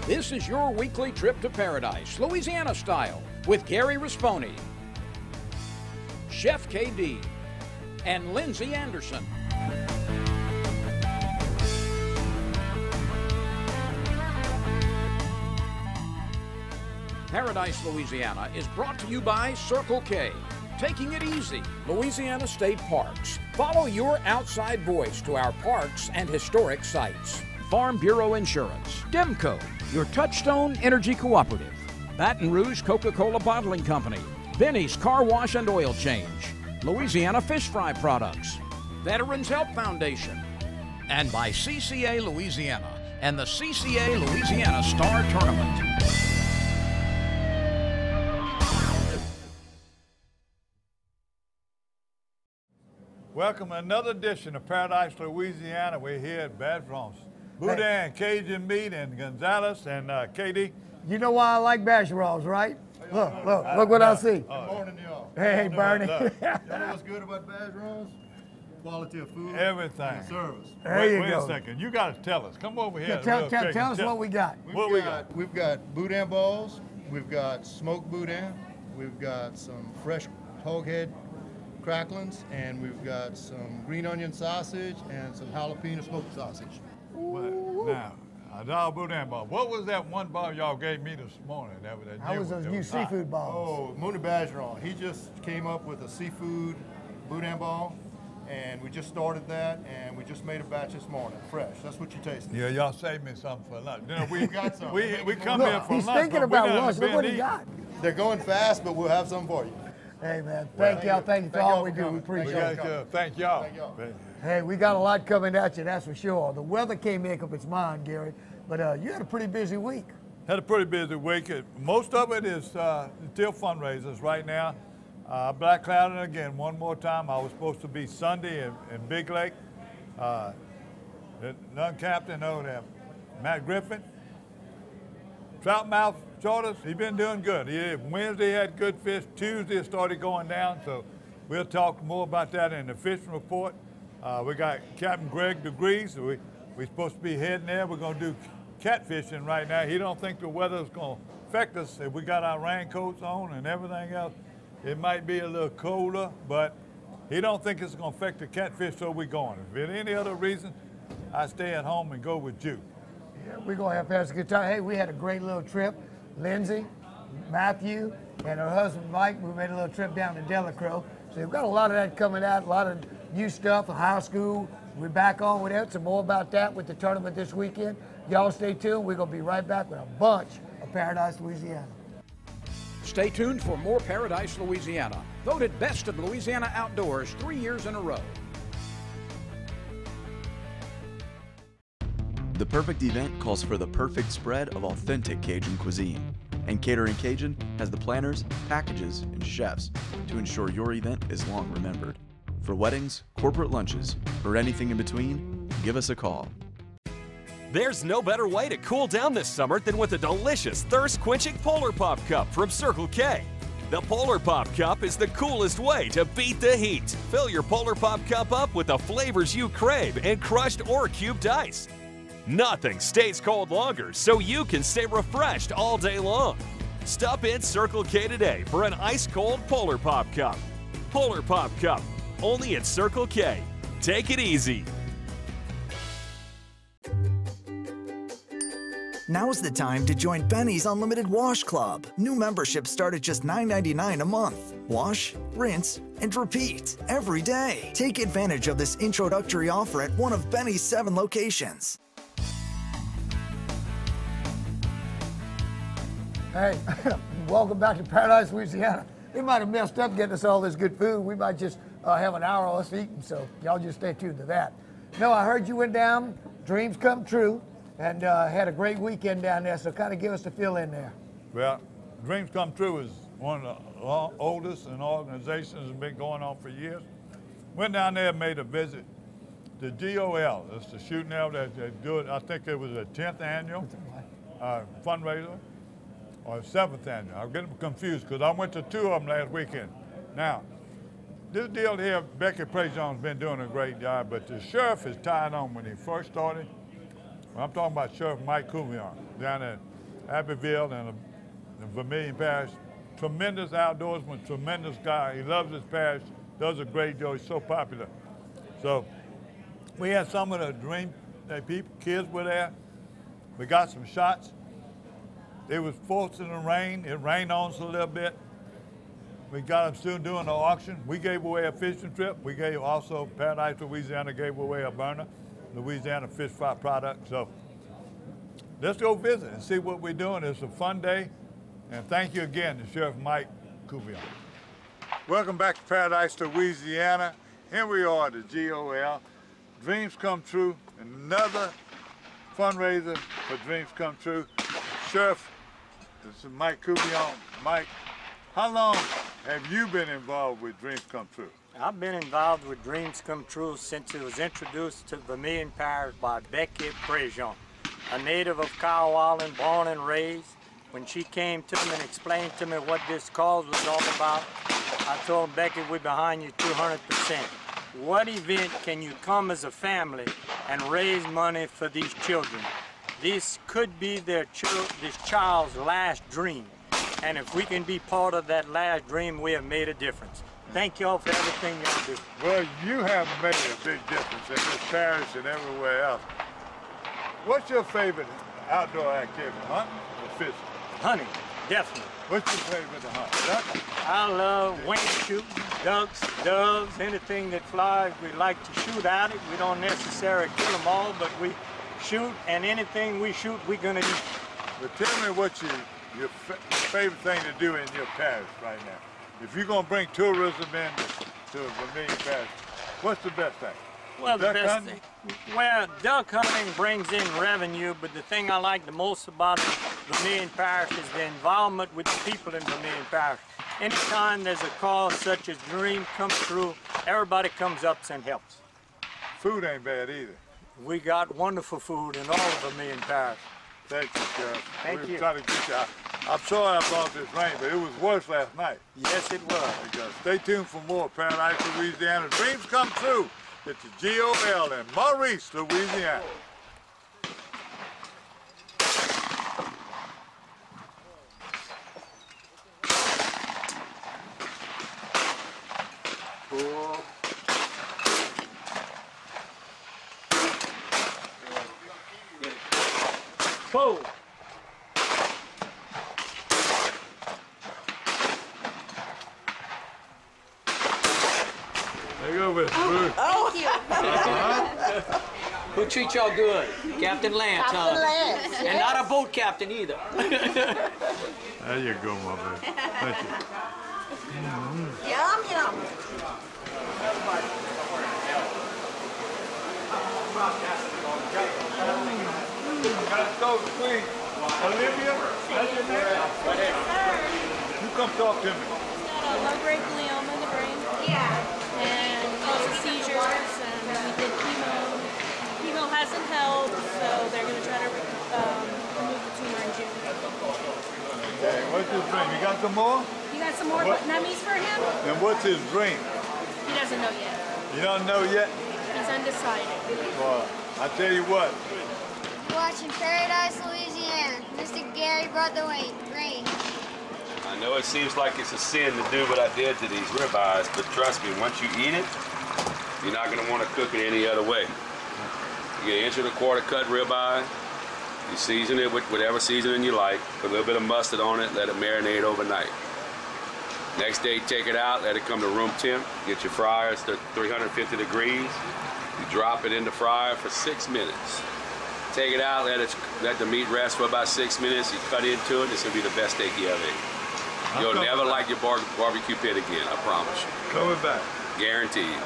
This is your weekly trip to paradise, Louisiana style, with Gary Risponi, Chef KD, and Lindsay Anderson. Paradise, Louisiana is brought to you by Circle K. Taking it easy, Louisiana State Parks. Follow your outside voice to our parks and historic sites. Farm Bureau Insurance. Demco, your Touchstone Energy Cooperative. Baton Rouge Coca-Cola Bottling Company. Benny's Car Wash and Oil Change. Louisiana Fish Fry Products. Veterans Help Foundation. And by CCA Louisiana and the CCA Louisiana Star Tournament. Welcome to another edition of Paradise, Louisiana. We're here at Bergeron's. Boudin, Cajun meat, and Gonzalez, and KD. You know why I like Bergeron's, right? Look what I see. Good morning, y'all. Hey, Bernie. Y'all know what's good about Bergeron's? Quality of food. Everything. And service. There you Wait go. a second. You got to tell us. Come over here. Tell us what we got. We've got boudin balls. We've got smoked boudin. We've got some fresh hog head cracklings, and we've got some green onion sausage and some jalapeno smoked sausage. Now, a dollar boudin ball. What was that one ball y'all gave me this morning? How was those new seafood balls? Oh, Mooney Bergeron. He just came up with a seafood boudin ball, and we just started that, and we just made a batch this morning, fresh. That's what you tasted. Yeah, y'all saved me something for lunch. You know, We got some. we come Look, here for he's lunch. thinking but we about done lunch. Look been what he eating. got. They're going fast, but we'll have some for you. Hey, man, thank y'all. Thank you for all we do. We appreciate it. Thank y'all. Thank y'all. Hey, we got a lot coming at you, that's for sure. The weather can't make up its mind, Gary, but you had a pretty busy week. Had a pretty busy week. Most of it is still fundraisers right now. Black Clouding again one more time. I was supposed to be Sunday in Big Lake. The young captain over there, Matt Griffin. Troutmouth Shorters, he's been doing good. Wednesday had good fish. Tuesday it started going down, so we'll talk more about that in the fishing report. We got Captain Greg DeGrees. We're supposed to be heading there. We're going to do catfishing right now. He don't think the weather's going to affect us. If we got our raincoats on and everything else, it might be a little colder, but he don't think it's going to affect the catfish, so we're going. If there's any other reason, I stay at home and go with you. Yeah, we're going to have a good time. Hey, we had a great little trip. Lindsay, Matthew, and her husband Mike, we made a little trip down to Delacroix. So we've got a lot of that coming out, a lot of new stuff, high school. We're back on with that. Some more about that with the tournament this weekend. Y'all stay tuned. We're going to be right back with a bunch of Paradise, Louisiana. Stay tuned for more Paradise, Louisiana. Voted Best of Louisiana Outdoors 3 years in a row. The perfect event calls for the perfect spread of authentic Cajun cuisine. And Catering Cajun has the planners, packages, and chefs to ensure your event is long remembered. For weddings, corporate lunches, or anything in between, give us a call. There's no better way to cool down this summer than with a delicious thirst-quenching Polar Pop Cup from Circle K. The Polar Pop Cup is the coolest way to beat the heat. Fill your Polar Pop Cup up with the flavors you crave in crushed or cubed ice. Nothing stays cold longer, so you can stay refreshed all day long. Stop in Circle K today for an ice-cold Polar Pop Cup. Polar Pop Cup, only at Circle K. Take it easy. Now's the time to join Benny's Unlimited Wash Club. New memberships start at just $9.99 a month. Wash, rinse, and repeat every day. Take advantage of this introductory offer at one of Benny's 7 locations. Hey, welcome back to Paradise, Louisiana. They might have messed up getting us all this good food. We might just have an hour of us eating, so y'all just stay tuned to that. No, I heard you went down, dreams come true, and had a great weekend down there, so kind of give us the feel in there. Well, Dreams Come True is one of the oldest and organizations that's been going on for years. Went down there and made a visit to GOL. That's the shooting out that they do it. I think it was a 10th annual fundraiser. Or 7th annual. I'm getting confused because I went to 2 of them last weekend. Now, this deal here, Becky Prejon's been doing a great job, but the sheriff is tied on when he first started. Well, I'm talking about Sheriff Mike Couillon down at Abbeville and Vermilion Parish. Tremendous outdoorsman, tremendous guy. He loves his parish, does a great job. He's so popular. So we had some of the Dream people, kids were there. We got some shots. It was forced in the rain. It rained on us a little bit. We got them still doing the auction. We gave away a fishing trip. We gave also, Paradise, Louisiana gave away a burner, Louisiana fish fry product. So let's go visit and see what we're doing. It's a fun day. And thank you again to Sheriff Mike Coupion. Welcome back to Paradise, Louisiana. Here we are at the GOL. Dreams Come True, another fundraiser for Dreams Come True. Sheriff, this is Mike Coupion. Mike, how long have you been involved with Dreams Come True? I've been involved with Dreams Come True since it was introduced to Vermilion Parish by Becky Prejean, a native of Kyle, born and raised. When she came to me and explained to me what this cause was all about, I told Becky, we're behind you 200%. What event can you come as a family and raise money for these children? This could be this child's last dream. And if we can be part of that last dream, we have made a difference. Thank y'all for everything y'all do. Well, you have made a big difference in this parish and everywhere else. What's your favorite outdoor activity, hunting or fishing? Hunting, definitely. What's your favorite to hunt? Duck? I love wing shooting, ducks, doves, anything that flies. We like to shoot at it. We don't necessarily kill them all, but we shoot, and anything we shoot, we're gonna eat. Well, tell me what your favorite thing to do in your parish right now. If you're gonna bring tourism in to Vermilion Parish, what's the best thing? Well, duck hunting? Well, duck hunting brings in revenue, but the thing I like the most about Vermilion Parish is the involvement with the people in Vermilion Parish. Anytime there's a cause such as Dream Come True, everybody comes up and helps. Food ain't bad either. We got wonderful food in all of Vermilion Parish. Thank you, Sheriff. Thank you. Trying to get you out. I'm sorry I brought this rain, but it was worse last night. Yes, it was. Stay tuned for more Paradise, Louisiana. Dreams Come True. It's the GOL in Maurice, Louisiana. Cool. Whoa. There you go, Miss Ruth. Oh, thank you. Who treats y'all good? Captain Lance, Captain huh? Lance, And yes. not a boat captain either. There you go, my man. Thank you. Yum, yum. Gotta go, Queen. Olivia, that's your name? You come talk to me. Low-grade glioma in the brain. Yeah. And also seizures, and we did chemo. Chemo hasn't helped, so they're going to try to remove the tumor in June. Okay, what's his dream? You got some more? You got some more nummies for him? And what's his dream? He doesn't know yet. You don't know yet? He's undecided. Well, I tell you what. Watching Paradise, Louisiana. Mr. Gary brought the rain. I know it seems like it's a sin to do what I did to these ribeyes, but trust me, once you eat it, you're not going to want to cook it any other way. You get an inch and a quarter cut ribeye, you season it with whatever seasoning you like, put a little bit of mustard on it, let it marinate overnight. Next day, take it out, let it come to room temp, get your fryers to 350 degrees, you drop it in the fryer for 6 minutes. Take it out, let the meat rest for about 6 minutes, you cut into it, it's going to be the best steak you ever ate. You'll never like your barbecue pit again, I promise you. Coming back. Guaranteed.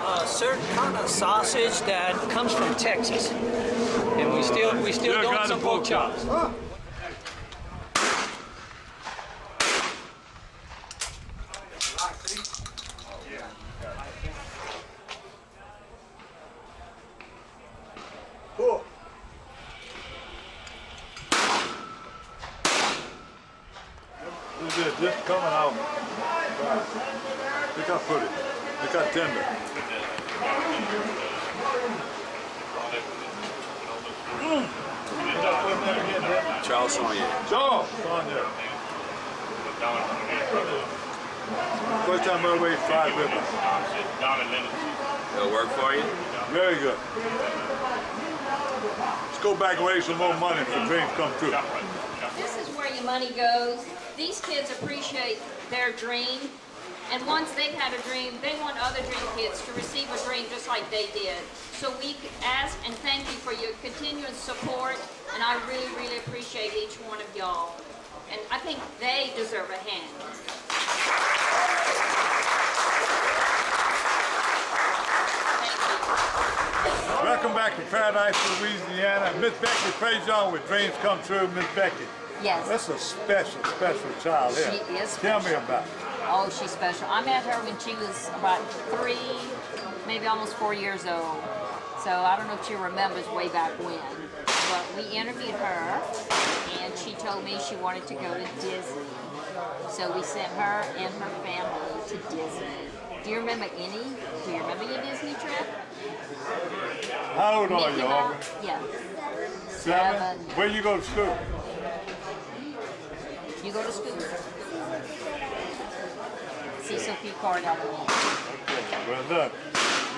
A certain kind of sausage that comes from Texas, and we still doing some pork chops. Cool. This is just coming out. Right. Look how pretty. Look how tender. Charles Saunier. Charles Saunier. First time I ever ate fried ribeye. It'll work for you? Very good. Let's go back and raise some more money for dreams come true. This is where your money goes. These kids appreciate their dream, and once they've had a dream, they want other dream kids to receive a dream just like they did. So we ask and thank you for your continuous support, and I really, really appreciate each one of y'all. And I think they deserve a hand. Welcome back to Paradise, Louisiana. Miss Becky Prejean with Dreams Come True. Miss Becky. Yes. That's a special, special child here. She is Tell special. me about it. Oh, she's special. I met her when she was about 3, maybe almost 4 years old. So I don't know if she remembers way back when. But we interviewed her, and she told me she wanted to go to Disney. So we sent her and her family to Disney. Do you remember any? Do you remember your Disney trip? How old are Mickey you, Mouse? Aubrey? Yeah. 7? Where you go to school? You go to school? Cecil P. Card Elementary. Well, look,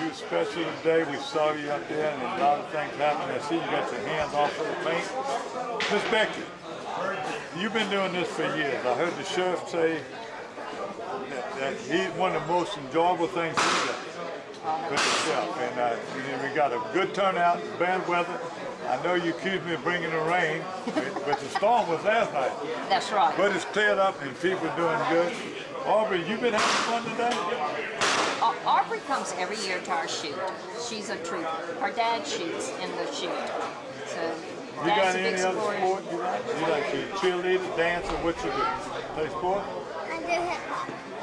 you special today. We saw you up there, and a lot of things happening. I see you got your hands off of the paint. Miss Becky, you've been doing this for years. I heard the sheriff say that he's one of the most enjoyable things he does with himself. And we got a good turnout, bad weather. I know you accused me of bringing the rain, but the storm was last night. That's right. But it's cleared up and people are doing good. Aubrey, you been having fun today? Aubrey comes every year to our shoot. She's a trooper. Her dad shoots in the shoot. So You got any other sport you like? You like to cheerleader, dance, or what you do? Play sport? I do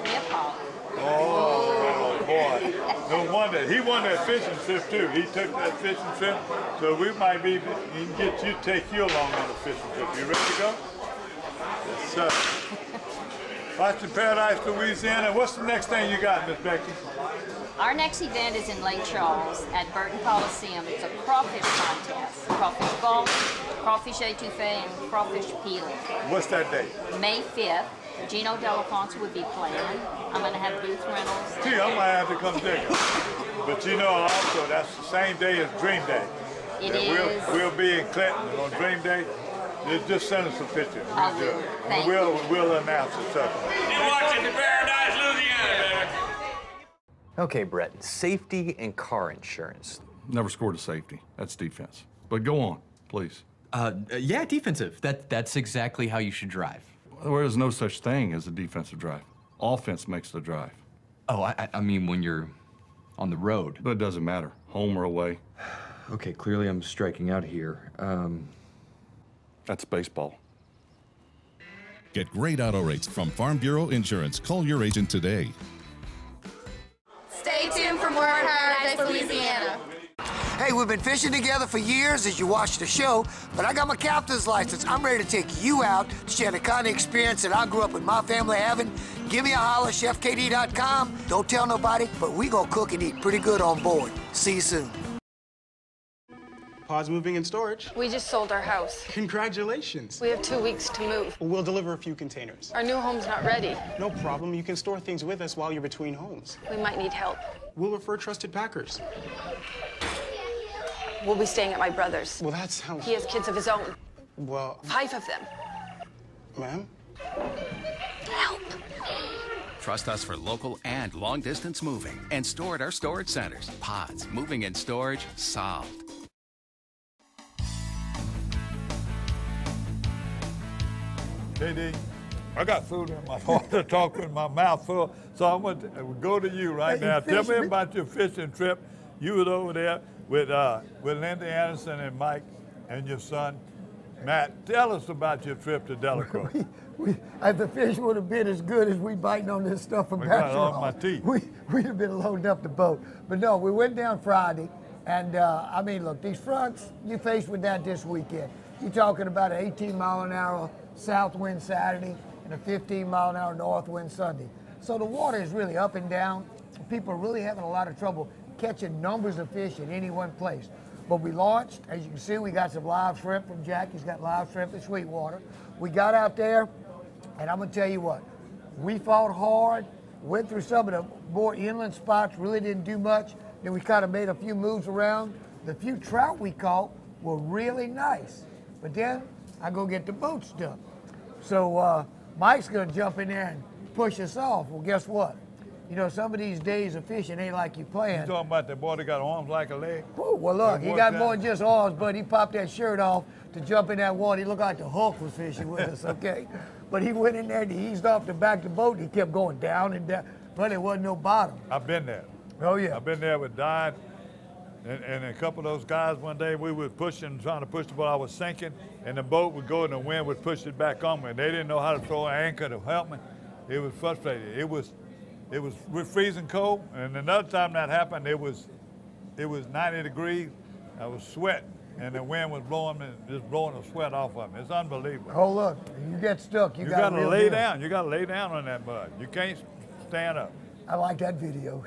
hip hop. Oh, boy. No wonder. He won that fishing trip, too. He took that fishing trip, so we might be, he can get you, take you along on a fishing trip. You ready to go? Yes, sir. Watching Paradise, Louisiana. What's the next thing you got, Miss Becky? Our next event is in Lake Charles at Burton Coliseum. It's a crawfish contest. Crawfish golf, crawfish étouffée, and crawfish peeling. What's that date? May 5th. Gino Delafonte would be playing. I'm going to have Booth Reynolds. Gee, I might have to come dig it. But you know also that's the same day as Dream Day. It is. We'll be in Clinton on Dream Day. Just send us a picture. I will. Thank We'll announce it. So. You're watching Paradise, Louisiana, baby. Okay, Brett, safety and car insurance. Never scored a safety. That's defense. But go on, please. Yeah, defensive. That's exactly how you should drive. There is no such thing as a defensive drive. Offense makes the drive. Oh, I mean when you're on the road. But it doesn't matter, home or away. Okay, clearly I'm striking out here. That's baseball. Get great auto rates from Farm Bureau Insurance. Call your agent today. Stay tuned for more Paradise, Louisiana. Hey, we've been fishing together for years as you watch the show, but I got my captain's license. I'm ready to take you out to share the kind of experience that I grew up with my family having. Give me a holler, chefkd.com. Don't tell nobody, but we gonna cook and eat pretty good on board. See you soon. Pause moving and storage. We just sold our house. Congratulations. We have 2 weeks to move. We'll deliver a few containers. Our new home's not ready. No problem. You can store things with us while you're between homes. We might need help. We'll refer trusted packers. We'll be staying at my brother's. Well, that sounds... He has kids of his own. Well... 5 of them. Ma'am? Help. Trust us for local and long-distance moving and store at our storage centers. Pods, moving and storage, solved. KD, I got food in my heart to talk with my mouth full, so I'm going to go to you right now. Tell me about your fishing trip. You was over there with Linda Anderson and Mike and your son, Matt. Tell us about your trip to Delacroix. The fish would have been as good as we biting on this stuff from I got it Bastrop. on my teeth. We'd have been loading up the boat. But no, we went down Friday, and I mean, look, these fronts, you faced with that this weekend. You're talking about an 18-mile-an-hour south wind Saturday and a 15-mile-an-hour north wind Sunday. So the water is really up and down. People are really having a lot of trouble catching numbers of fish at any one place. But we launched, as you can see, we got some live shrimp from Jack. He's got live shrimp in Sweetwater. We got out there, and I'm gonna tell you what, we fought hard, went through some of the more inland spots, really didn't do much. Then we kind of made a few moves around. The few trout we caught were really nice. But then I go get the boats done. So Mike's gonna jump in there and push us off. Well, guess what? You know, some of these days of fishing ain't like you planned. You talking about that boy that got arms like a leg? Woo, well, look, he got more than just arms, but he popped that shirt off to jump in that water. He looked like the Hulk was fishing with us, okay? But he went in there and he eased off the back of the boat. And he kept going down and down, but there wasn't no bottom. I've been there. Oh, yeah. I've been there with Don and a couple of those guys. One day we were pushing, trying to push the boat. I was sinking, and the boat would go and the wind would push it back on me. And they didn't know how to throw an anchor to help me. It was frustrating. We're freezing cold, and another time that happened, it was 90 degrees. I was sweating, and the wind was blowing the sweat off of me. It's unbelievable. Oh, look, you get stuck. You got to lay down. You got to lay down on that mud. You can't stand up. I like that video.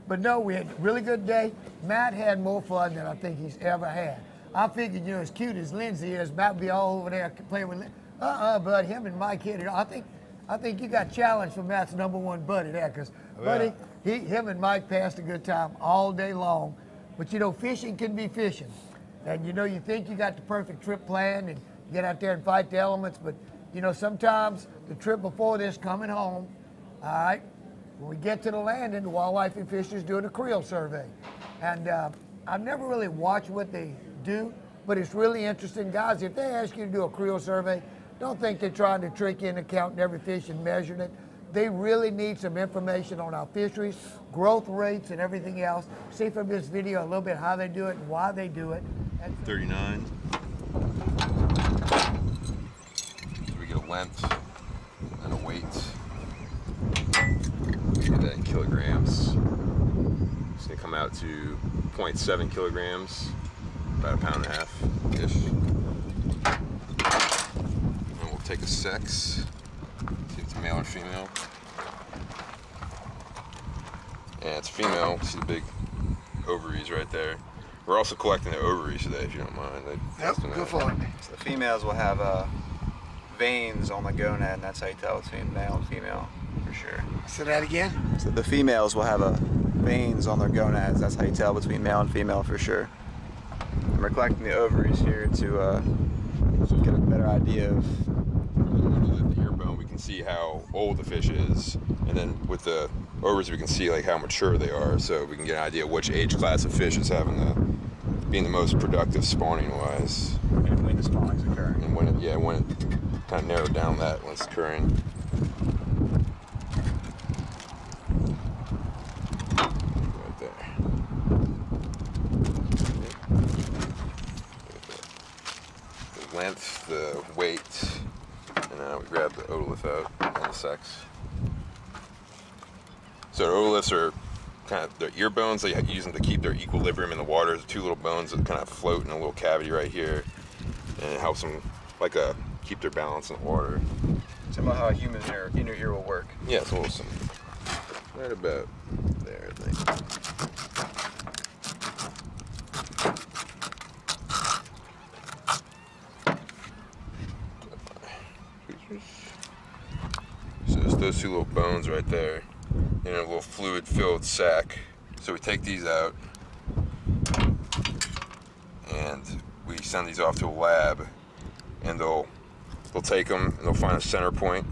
But no, we had a really good day. Matt had more fun than I think he's ever had. I figured, you know, as cute as Lindsay is, Matt would be all over there playing with bud, him and Mike hit it. I think you got challenged for Matt's #1 buddy there, because buddy, him and Mike passed a good time all day long. But you know, fishing can be fishing. And you know, you think you got the perfect trip planned and get out there and fight the elements, but you know, sometimes the trip before this, coming home, all right, when we get to the landing, the wildlife and fisheries doing a creel survey. And I've never really watched what they do, but it's really interesting. Guys, if they ask you to do a creel survey, don't think they're trying to trick you into counting every fish and measuring it. They really need some information on our fisheries, growth rates, and everything else. See from this video a little bit how they do it and why they do it. 39. So we get a length and a weight. Get that in kilograms. It's gonna come out to 0.7 kilograms, about 1.5 pounds-ish. Take a sex, see if it's male or female. Yeah, it's female. See the big ovaries right there. We're also collecting the ovaries today, if you don't mind. Yep, go for it. So the females will have veins on the gonad, and that's how you tell between male and female, for sure. Say that again? So the females will have veins on their gonads. That's how you tell between male and female, for sure. And we're collecting the ovaries here to get a better idea of the ear bone. We can see how old the fish is, and then with the ovaries we can see like how mature they are, so we can get an idea of which age class of fish is being the most productive spawning wise. And when the spawning's occurring. And when it kind of narrowed down that when it's occurring. Right there. The length, the weight, and now we grab the otolith out and the sex. So the otoliths are kind of their ear bones. They use them to keep their equilibrium in the water. There's two little bones that kind of float in a little cavity right here, and it helps them keep their balance in the water. Similar how a human inner ear will work. Yeah, it's a little similar. Right about there, I think. So it's those two little bones right there in a little fluid-filled sac. So we take these out and we send these off to a lab, and they'll take them and they'll find a center point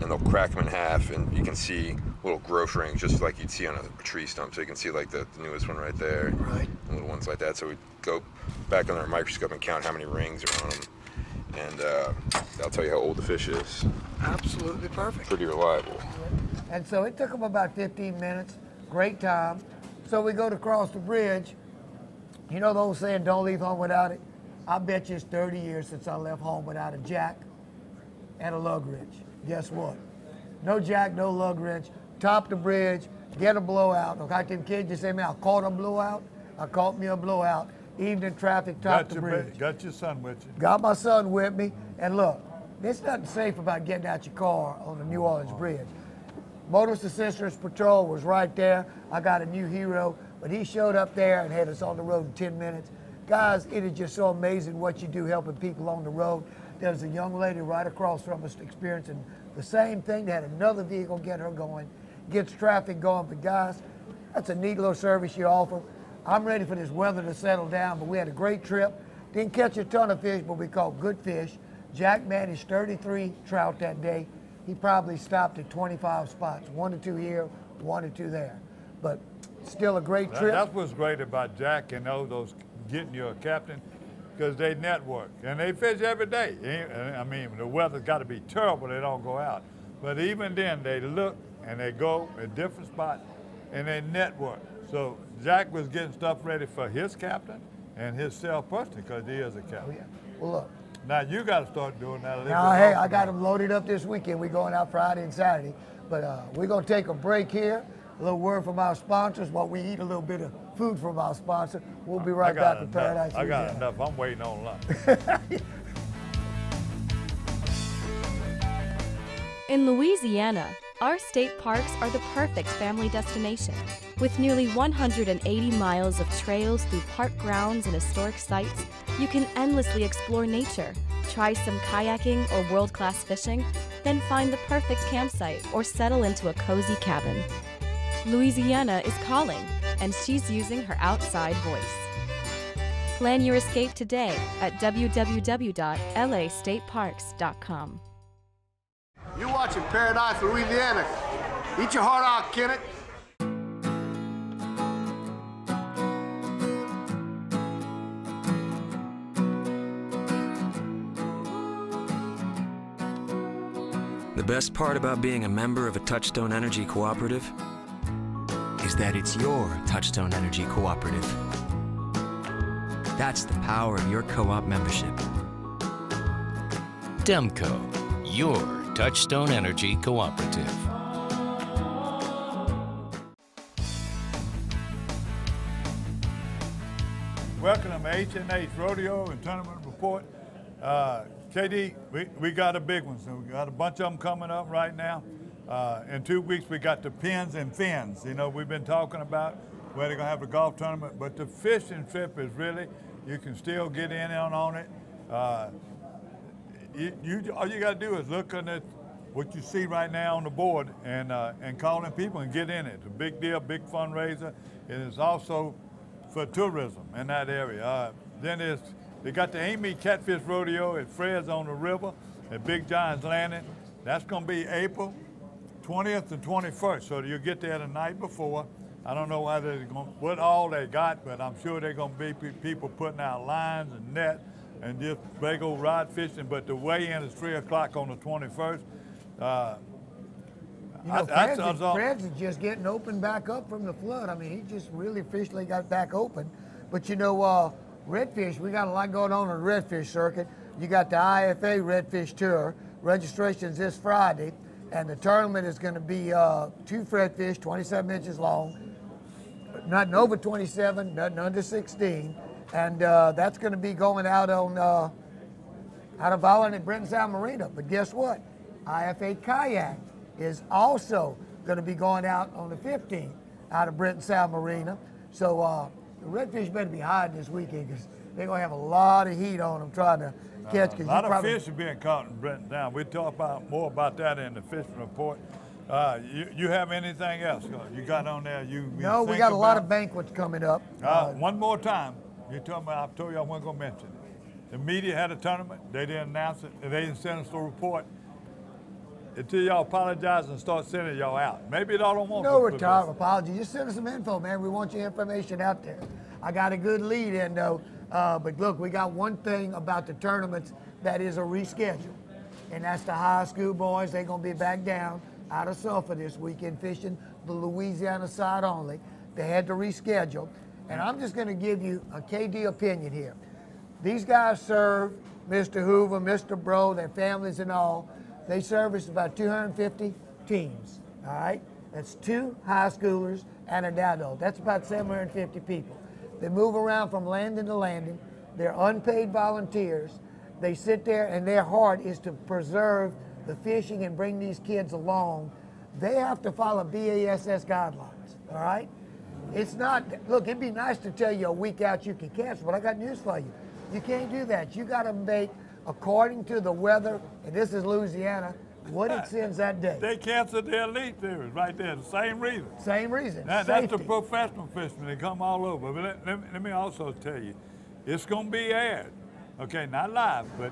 and they'll crack them in half, and you can see little growth rings just like you'd see on a tree stump. So you can see like the newest one right there, right, and little ones like that. So we go back under our microscope and count how many rings are on them, and that'll tell you how old the fish is. Absolutely perfect. Pretty reliable. And so it took them about 15 minutes. Great time. So we go to cross the bridge. You know the old saying, don't leave home without it? I bet you it's 30 years since I left home without a jack and a lug wrench. Guess what? No jack, no lug wrench. Top the bridge, get a blowout. Okay, them kids just say, man, I caught a blowout. I caught me a blowout. Evening traffic, top the bridge. Got your son with you. Got my son with me. And look, there's nothing safe about getting out your car on the New Orleans Bridge. Motorist Assistance Patrol was right there. I got a new hero. but he showed up there and had us on the road in 10 minutes. Guys, it is just so amazing what you do helping people on the road. There's a young lady right across from us experiencing the same thing. They had another vehicle get her going, gets traffic going. But guys, that's a neat little service you offer. I'm ready for this weather to settle down, but we had a great trip. Didn't catch a ton of fish, but we caught good fish. Jack managed 33 trout that day. He probably stopped at 25 spots, 1 or 2 here, 1 or 2 there. But still a great trip. That's what's great about Jack and all those getting you a captain, because they network and they fish every day. I mean, the weather's got to be terrible, they don't go out. But even then, they look and they go at different spots and they network. So Jack was getting stuff ready for his captain and himself personally, because he is a captain. Oh, yeah. Well, look. Now you got to start doing that a little Now, bit. hey, I got them loaded up this weekend. We're going out Friday and Saturday. But we're going to take a break here. A little word from our sponsors while we eat a little bit of food from our sponsor. We'll be right back to Paradise. I got enough. I'm waiting on lunch. In Louisiana, our state parks are the perfect family destination. With nearly 180 miles of trails through park grounds and historic sites, you can endlessly explore nature, try some kayaking or world-class fishing, then find the perfect campsite or settle into a cozy cabin. Louisiana is calling, and she's using her outside voice. Plan your escape today at www.lastateparks.com. You're watching Paradise, Louisiana. Eat your heart out, Kenneth. The best part about being a member of a Touchstone Energy Cooperative is that it's your Touchstone Energy Cooperative. That's the power of your co-op membership. Demco, your Touchstone Energy Cooperative. Welcome to H&H Rodeo and Tournament Report. KD, we got a big one, so we got a bunch of them coming up right now. In 2 weeks, we got the pins and fins. You know, we've been talking about where they're gonna have the golf tournament, but the fishing trip is really, you can still get in on it. All you gotta do is look at what you see right now on the board and call in people and get in it. It's a big deal, big fundraiser. It is also for tourism in that area. Then they got the Amy Catfish Rodeo at Fred's on the river at Big Giant's Landing. That's gonna be April 20th and 21st, so you'll get there the night before. I don't know what all they got, but I'm sure they're gonna be people putting out lines and net and just regular rod fishing, but the weigh-in is 3 o'clock on the 21st. You know, Fred's is just getting open back up from the flood. I mean, he just really officially got back open. But you know, redfish, we got a lot going on the redfish circuit. You got the IFA Redfish Tour. Registration's this Friday, and the tournament is going to be 2 redfish, 27 inches long, nothing over 27, nothing under 16, and that's going to be going out on out of Island at Brenton Sound Marina. But guess what? IFA Kayak is also going to be going out on the 15th out of Brenton Sound Marina. So the redfish better be hiding this weekend, because they're going to have a lot of heat on them trying to catch. A lot of fish are being caught in Brenton Sound. We'll talk more about that in the fishing report. You have anything else you got on there? No, we got a lot of banquets coming up. One more time. I told you I wasn't going to mention it. The media had a tournament. They didn't announce it. They didn't send us a report. Until y'all apologize and start sending y'all out. Maybe y'all don't want no apology. Just send us some info, man. We want your information out there. I got a good lead in, though. But look, we got one thing about the tournaments that is a reschedule, and that's the high school boys. They're going to be back down out of Sulphur this weekend fishing the Louisiana side only. They had to reschedule. And I'm just going to give you a KD opinion here. These guys serve Mr. Hoover, Mr. Bro, their families and all. They service about 250 teams, all right? That's 2 high schoolers and an adult. That's about 750 people. They move around from landing to landing. They're unpaid volunteers. They sit there, and their heart is to preserve the fishing and bring these kids along. They have to follow BASS guidelines, all right? It's not, look, it'd be nice to tell you a week out you can cancel, but I got news for you. You can't do that. You got to make, according to the weather, and this is Louisiana, what it sends that day. They canceled the Elite Series right there, the same reason. Same reason, That's the professional fishermen. They come all over. But let me also tell you, it's going to be aired. Okay, not live, but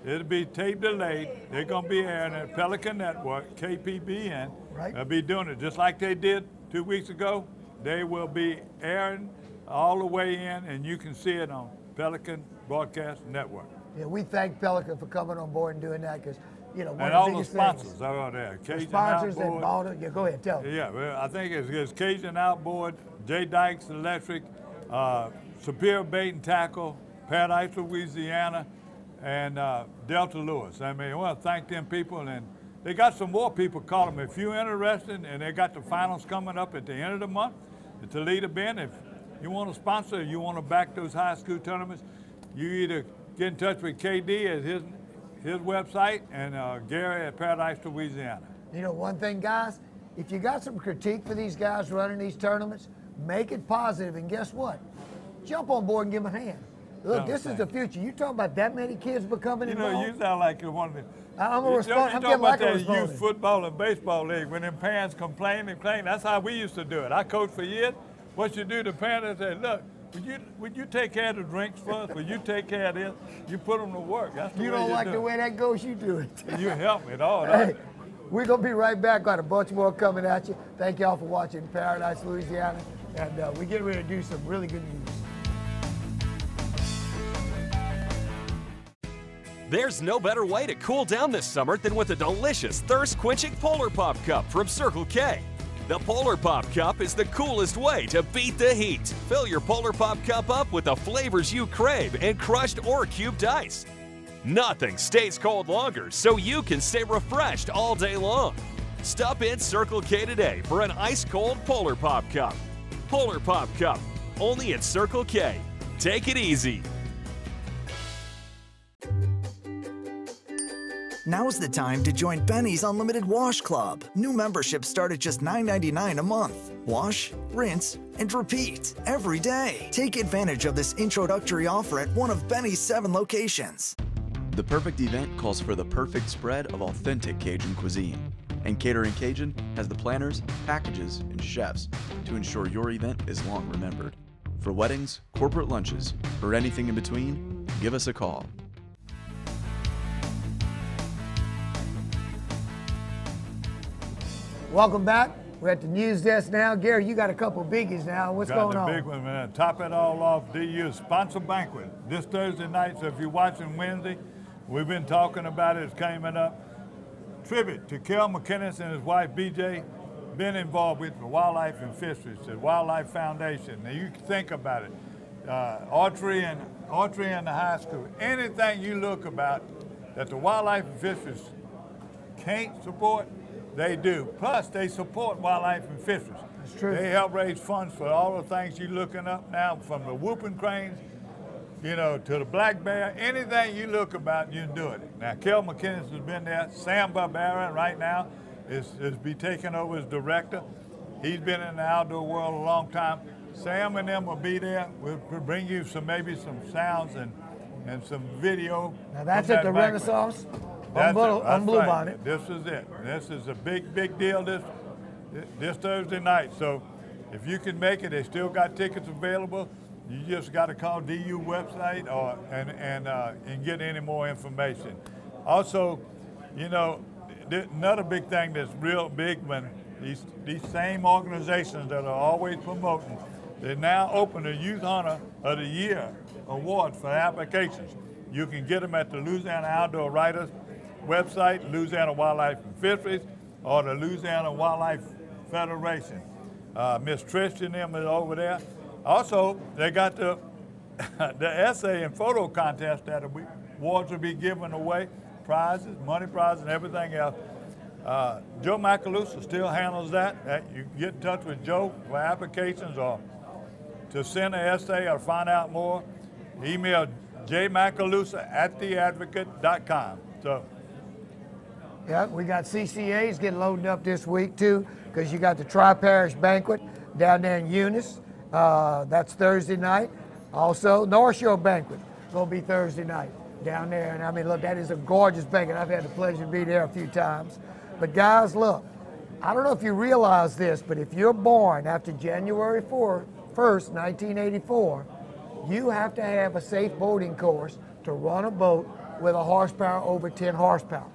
it'll be tape delayed. They're going to be airing at Pelican Network, KPBN. Right. They'll be doing it just like they did 2 weeks ago. They will be airing all the way in, and you can see it on Pelican Broadcast Network. Yeah, we thank Pelican for coming on board and doing that because, you know, one and of all the the biggest sponsors things, are there. the Cajun sponsors that Outboard. bought it. Yeah, go ahead, tell them. Yeah, well, I think it's Cajun Outboard, J. Dykes Electric, Superior Bait and Tackle, Paradise, Louisiana, and Delta Lewis. I mean, I want to thank them people, and they got some more people calling me. If you're interested, and they got the finals coming up at the end of the month, at the Toledo Bend. If you want to sponsor, you want to back those high school tournaments, you either get in touch with KD at his website and Gary at Paradise, Louisiana. You know, one thing, guys, if you got some critique for these guys running these tournaments, make it positive, and guess what? Jump on board and give them a hand. Look, this is the future. You talking about that many kids becoming involved? You know, you sound like one of the. I'm talking like about a that youth football and baseball league. When them parents complain, that's how we used to do it. I coached for years. What you do, the parents say, look, would you take care of the drinks for us? Would you take care of this? You put them to work. That's the way you don't like do the way that goes, you do it. You help me at all. Hey, we're going to be right back. Got a bunch more coming at you. Thank y'all for watching Paradise, Louisiana. And we're getting ready to do some really good news. There's no better way to cool down this summer than with a delicious thirst-quenching Polar Pop Cup from Circle K. The Polar Pop Cup is the coolest way to beat the heat. Fill your Polar Pop Cup up with the flavors you crave and crushed or cubed ice. Nothing stays cold longer, so you can stay refreshed all day long. Stop in Circle K today for an ice-cold Polar Pop Cup. Polar Pop Cup, only at Circle K. Take it easy. Now's the time to join Benny's Unlimited Wash Club. New memberships start at just $9.99 a month. Wash, rinse, and repeat every day. Take advantage of this introductory offer at one of Benny's 7 locations. The perfect event calls for the perfect spread of authentic Cajun cuisine. And Catering Cajun has the planners, packages, and chefs to ensure your event is long remembered. For weddings, corporate lunches, or anything in between, give us a call. Welcome back. We're at the news desk now. Gary, you got a couple biggies now. What's going on? Got the big one, man. Top it all off, DU sponsor banquet this Thursday night. So if you're watching Wednesday, we've been talking about it. It's coming up. Tribute to Kel McKinnis and his wife, BJ, been involved with the Wildlife and Fisheries, the Wildlife Foundation. Now you can think about it. Archery and the high school. Anything you look about that the Wildlife and Fisheries can't support, they do. Plus, they support Wildlife and Fisheries. That's true. They help raise funds for all the things you're looking up now, from the whooping cranes, you know, to the black bear. Anything you look about, you do it. Now, Kel McKinnis has been there. Sam Barbera right now is be taking over as director. He's been in the outdoor world a long time. Sam and them will be there. We'll bring you maybe some sounds and some video. Now that's at the Renaissance on Bluebonnet. This is it. This is a big deal this Thursday night. So if you can make it, they still got tickets available. You just got to call DU website and get any more information. Also, you know, another big thing that's real big when these same organizations that are always promoting, they now open the Youth Hunter of the Year award for applications. You can get them at the Louisiana Outdoor Writers website, Louisiana Wildlife and Fisheries, or the Louisiana Wildlife Federation. Miss Trish and them is over there. Also, they got the essay and photo contest that awards will be given away, prizes, money prizes, and everything else. Joe Macalusa still handles that. You can get in touch with Joe for applications or to send an essay or find out more. Email jmacalusa@theadvocate.com. So. Yeah, we got CCAs getting loaded up this week too, because you got the Tri-Parish Banquet. down there in Eunice. That's Thursday night. Also, North Shore Banquet gonna be Thursday night down there. And I mean, look, that is a gorgeous banquet. I've had the pleasure to be there a few times. But guys, look, I don't know if you realize this, but if you're born after January 1st, 1984, you have to have a safe boating course to run a boat with a horsepower over 10 horsepower.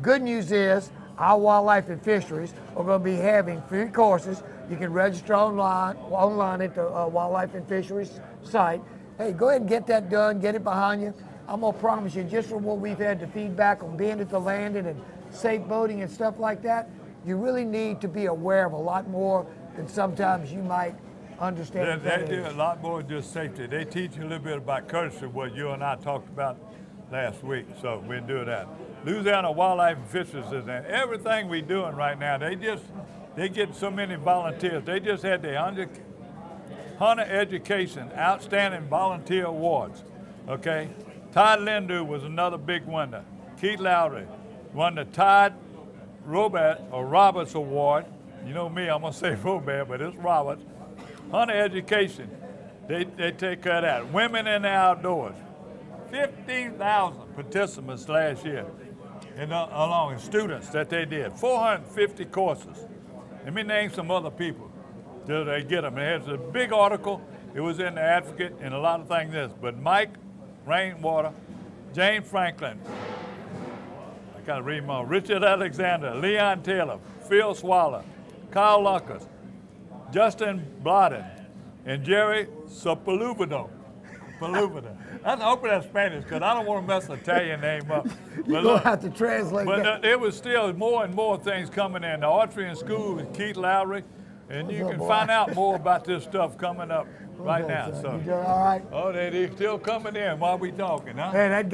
Good news is our Wildlife and Fisheries are going to be having free courses. You can register online at the Wildlife and Fisheries site. Hey, go ahead and get that done, get it behind you. I'm going to promise you, just from what we've had the feedback on being at the landing and safe boating and stuff like that, you really need to be aware of a lot more than sometimes you might understand. They do a lot more than just safety. They teach you a little bit about courtesy, what you and I talked about last week, so we're doing that. Louisiana Wildlife and Fisheries is in everything we're doing right now. They get so many volunteers. They just had the Hunter Education Outstanding Volunteer Awards, okay? Todd Lindu was another big winner. Keith Lowry won the Todd Roberts Award. You know me, I'm gonna say Robert, but it's Roberts. Hunter Education, they take care of that. Women in the outdoors, 15,000 participants last year, and along with students that they did, 450 courses. Let me name some other people till they get them. There's a big article, it was in the Advocate and a lot of things this, but Mike Rainwater, Jane Franklin, I gotta read them all, Richard Alexander, Leon Taylor, Phil Swaller, Kyle Lucas, Justin Bloden, and Jerry Sepulveda. I hope that's Spanish because I don't want to mess the Italian name up. You're going to have to translate that. There was still more and more things coming in. The archery in school with Keith Lowry, and you can find out more about this stuff coming up right now. So, you doing all right? Oh, they're still coming in while we talking, huh? Man, that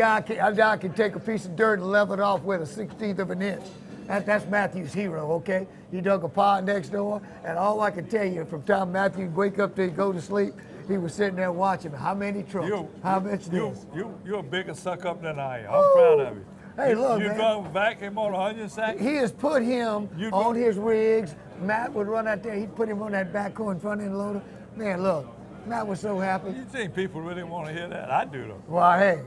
guy can take a piece of dirt and level it off with a 1/16 of an inch. That's Matthew's hero, okay? He dug a pond next door, and all I can tell you, from time Matthew would wake up to go to sleep, he was sitting there watching how many trucks, how much this. You're a bigger suck up than I am. I'm proud of you. Hey, look, you man. drove back him on a 100 sack? He has put him on his rigs. Matt would run out there. He'd put him on that backhoe in front end loader. Man, look, Matt was so happy. You think people really want to hear that? I do, though. Well, hey,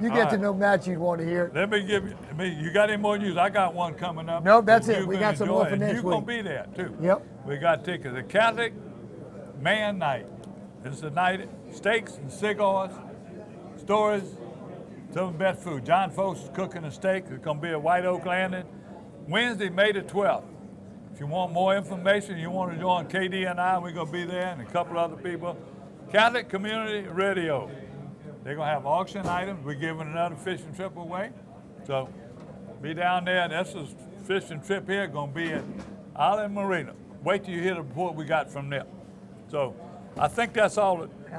you get to know Matt, you'd want to hear it. Let me give you, you got any more news? I got one coming up. Nope, that's it. We got some more for next week. You're going to be there, too. Yep. We got tickets. The Catholic Man Night. It's a night, steaks and cigars, stories, some of the best food. John Folks is cooking a steak. It's going to be at White Oak Landing. Wednesday, May the 12th. If you want more information, you want to join KD and I, we're going to be there, and a couple other people. Catholic Community Radio. They're going to have auction items. We're giving another fishing trip away. So be down there. That's a fishing trip here. Going to be at Island Marina. Wait till you hear the report we got from them. So I think that's all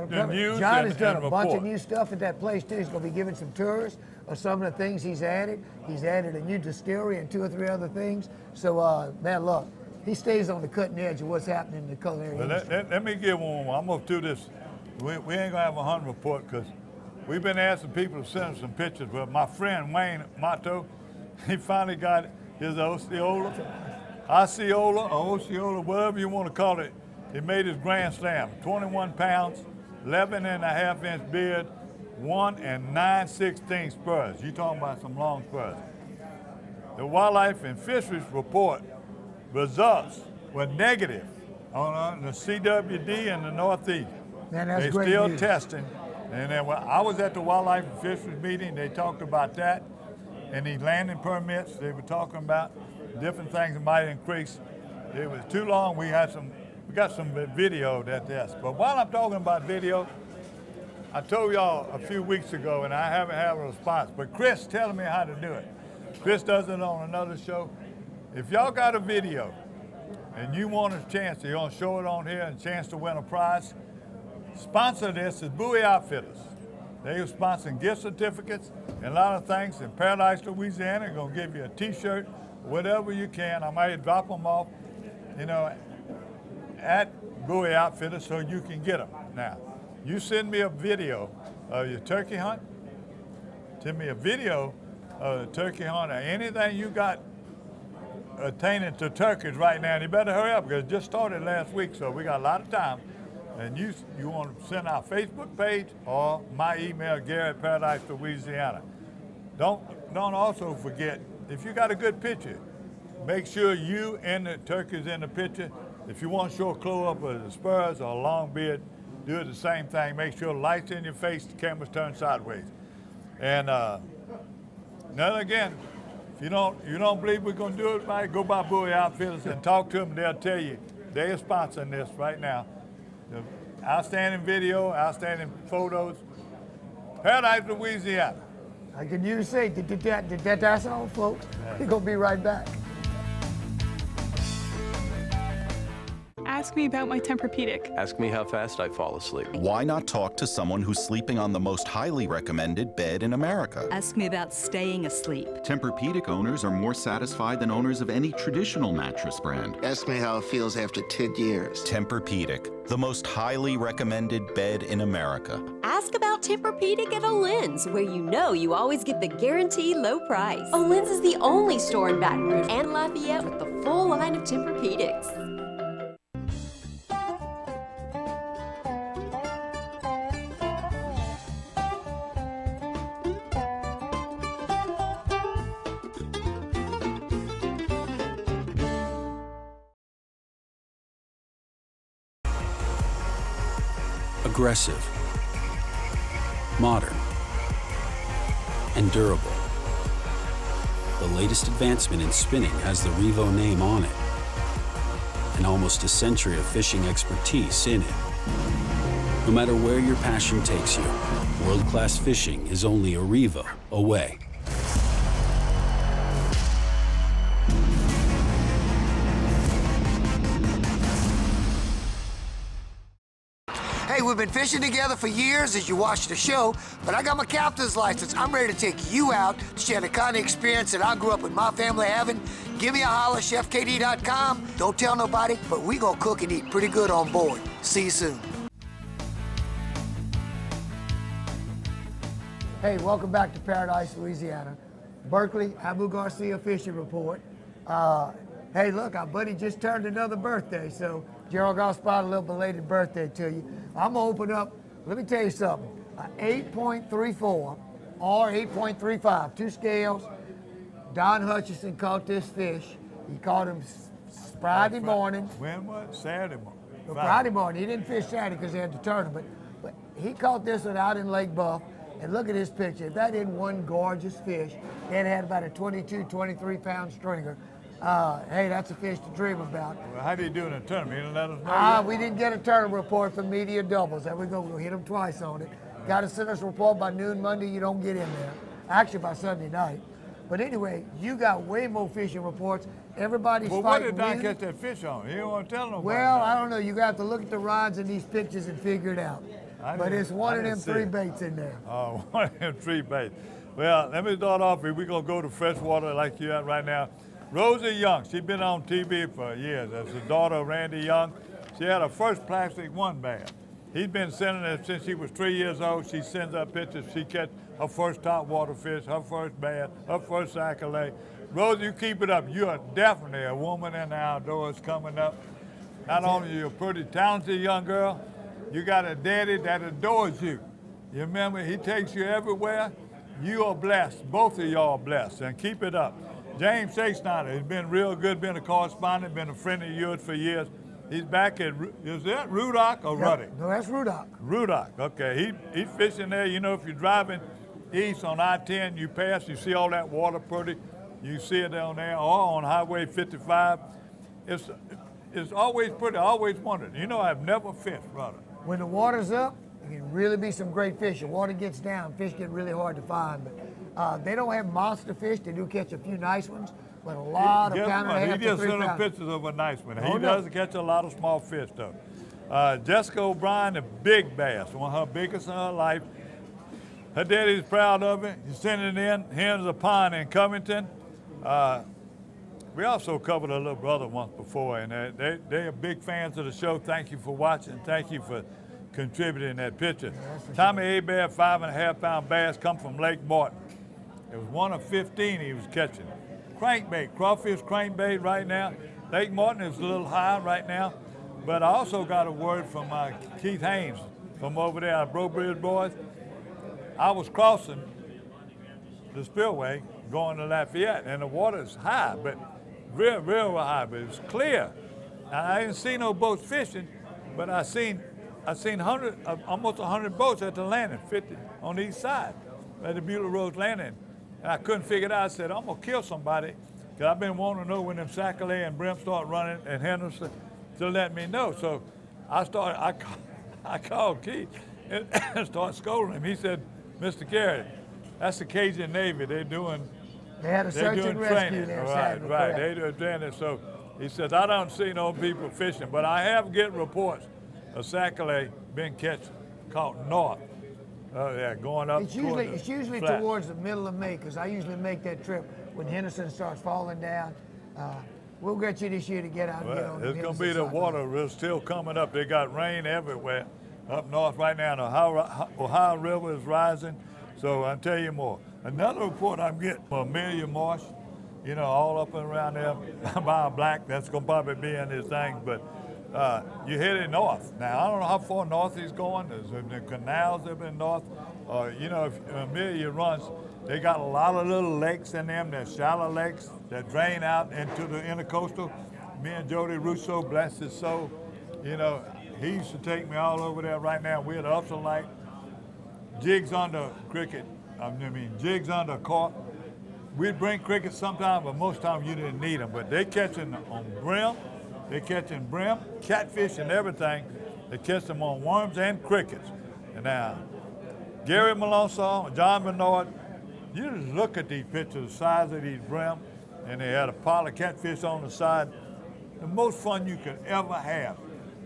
the news. John has done a bunch of new stuff at that place too. He's going to be giving some tours of some of the things he's added. He's added a new distillery and 2 or 3 other things. So, man, look, he stays on the cutting edge of what's happening in the culinary industry. Let me give one more. I'm going to do this. We ain't going to have a hunting report because we've been asking people to send us some pictures. But my friend Wayne Mato, he finally got his Osceola, whatever you want to call it. He made his Grand Slam, 21 pounds, 11.5-inch beard, 1 9/16 spurs. You talking about some long spurs. The Wildlife and Fisheries report results were negative on the CWD in the Northeast. Man, that's They're great still news. testing. And then I was at the Wildlife and Fisheries meeting. They talked about that and these landing permits. They were talking about different things that might increase. It was too long. We got some video that test. But while I'm talking about video, I told y'all a few weeks ago, and I haven't had a response, but Chris telling me how to do it. Chris does it on another show. If y'all got a video and you want a chance, you want to show it on here and a chance to win a prize, sponsor this is Bowie Outfitters. They are sponsoring gift certificates and a lot of things in Paradise, Louisiana. They're going to give you a T-shirt, whatever you can. I might drop them off, at Bowie Outfitters so you can get them. Now, you send me a video of your turkey hunt. Send me a video of the turkey hunt or anything you got attaining to turkeys right now, and you better hurry up because it just started last week, so we got a lot of time. And you want to send our Facebook page or my email, Gary@Paradise, Louisiana. Don't also forget, if you got a good picture, make sure you and the turkeys in the picture. If you want to show a close-up of the spurs or a long beard, do it the same thing. Make sure the light's in your face, the camera's turned sideways. And then again, if you don't believe we're going to do it right, go by Bowie Outfitters and talk to them. They'll tell you they're sponsoring this right now. The outstanding video, outstanding photos. Paradise, Louisiana. I can use say, that's all, folks. We're going to be right back. Ask me about my Tempur-Pedic. Ask me how fast I fall asleep. Why not talk to someone who's sleeping on the most highly recommended bed in America? Ask me about staying asleep. Tempur-Pedic owners are more satisfied than owners of any traditional mattress brand. Ask me how it feels after 10 years. Tempur-Pedic, the most highly recommended bed in America. Ask about Tempur-Pedic at Olin's, where you know you always get the guaranteed low price. Olin's is the only store in Baton Rouge and Lafayette with the full line of Tempur-Pedics. Aggressive, modern, and durable. The latest advancement in spinning has the Revo name on it, and almost a century of fishing expertise in it. No matter where your passion takes you, world-class fishing is only a Revo away. Hey, we've been fishing together for years as you watch the show, but I got my captain's license. I'm ready to take you out to share the kind of experience that I grew up with my family having. Give me a holler, chefkd.com. Don't tell nobody, but we gonna cook and eat pretty good on board. See you soon. Hey, welcome back to Paradise, Louisiana. Berkeley, Abu Garcia Fishing Report. Hey, look, our buddy just turned another birthday, so Gerald Gospot, a little belated birthday to you. I'm gonna open up, let me tell you something, 8.34 or 8.35, two scales. Don Hutchison caught this fish. He caught him Friday morning. When was Saturday morning? Friday morning. He didn't fish Saturday because they had the tournament, but he caught this one out in Lake Buff. And look at this picture. If that isn't one gorgeous fish, it had about a 22, 23 pound stringer. Hey, that's a fish to dream about. Well, how do you do in a tournament? You didn't let us know yet? We didn't get a tournament report from Media Doubles. There we go. We'll hit them twice on it. Got to send us a report by noon Monday. You don't get in there. Actually, by Sunday night. But anyway, you got way more fishing reports. Everybody's fighting. Well, what did Don catch that fish on? You don't want to tell nobody. Well, I don't know. You got to look at the rods in these pictures and figure it out. But it's one of them three baits in there. Oh, one of them three baits. Well, let me start off here. We're going to go to freshwater like you're at right now. Rosie Young, she's been on TV for years. That's the daughter of Randy Young. She had her first plastic one bass. He's been sending her since she was 3 years old. She sends her pictures. She catch her first topwater fish, her first bass, her first accolade. Rosie, you keep it up. You are definitely a woman in the outdoors coming up. Not only are you a pretty talented young girl, you got a daddy that adores you. You remember, he takes you everywhere. You are blessed. Both of y'all are blessed, and keep it up. James Shakespeare has been real good, been a correspondent, been a friend of yours for years. He's back at, is that Rudock or Ruddy? No, that's Rudock. Rudock, okay. He's fishing there. You know, if you're driving east on I-10, you pass, you see all that water pretty. You see it down there, or on Highway 55. It's always pretty. I always wondered. You know, I've never fished Ruddock. When the water's up, it can really be some great fish. The water gets down, fish get really hard to find. But they don't have monster fish. They do catch a few nice ones, but a lot of pound and a half to 3 pounds. He just sent them pictures of a nice one. He doesn't catch a lot of small fish, though. Jessica O'Brien, a big bass, one of her biggest in her life. Her daddy's proud of it. He's sending it in. Here's a pond in Covington. We also covered a little brother once before, and they are big fans of the show. Thank you for watching. Thank you for contributing that picture. Tommy Hebert, 5.5 pound bass, come from Lake Morton. It was one of 15 he was catching. crankbait, crawfish crankbait right now. Lake Martin is a little high right now, but I also got a word from Keith Haynes from over there at Bro Bridge Boys. I was crossing the spillway going to Lafayette, and the water is high, but real high, but it's clear. And I didn't see no boats fishing, but I seen almost 100 boats at the landing, 50 on each side at the Beulah Road landing. And I couldn't figure it out. I said, I'm gonna kill somebody, because I've been wanting to know when them Sacalay and Brim start running and Henderson to let me know. So I called Keith and started scolding him. He said, Mr. Carey, that's the Cajun Navy. They had a search and rescue there. Right. They do training. So he says, I don't see no people fishing, but I have get reports of Sacalay being caught north. Going up. It's usually towards the middle of May, because I usually make that trip when Henderson starts falling down. We'll get you this year to get out and get on. It's going to be the water still coming up. They got rain everywhere up north right now. The Ohio River is rising. So I'll tell you more. Another report I'm getting from Amelia Marsh, all up and around there by Black. That's going to probably be in this thing, but you're headed north. Now, I don't know how far north he's going. There's the canals up in north. If Amelia runs, they got a lot of little lakes in them. They're shallow lakes that drain out into the intercoastal. Me and Jody Russo, bless his soul, he used to take me all over there. Right now, we're at Upson Lake. Jigs under cricket, jigs under carp. We'd bring cricket sometimes, but most times you didn't need them. But they catching on brim, catfish and everything. They catch them on worms and crickets. And now, Gary Malonsaw, John Bernard, you just look at these pictures, the size of these brim, and they had a pile of catfish on the side. The most fun you could ever have,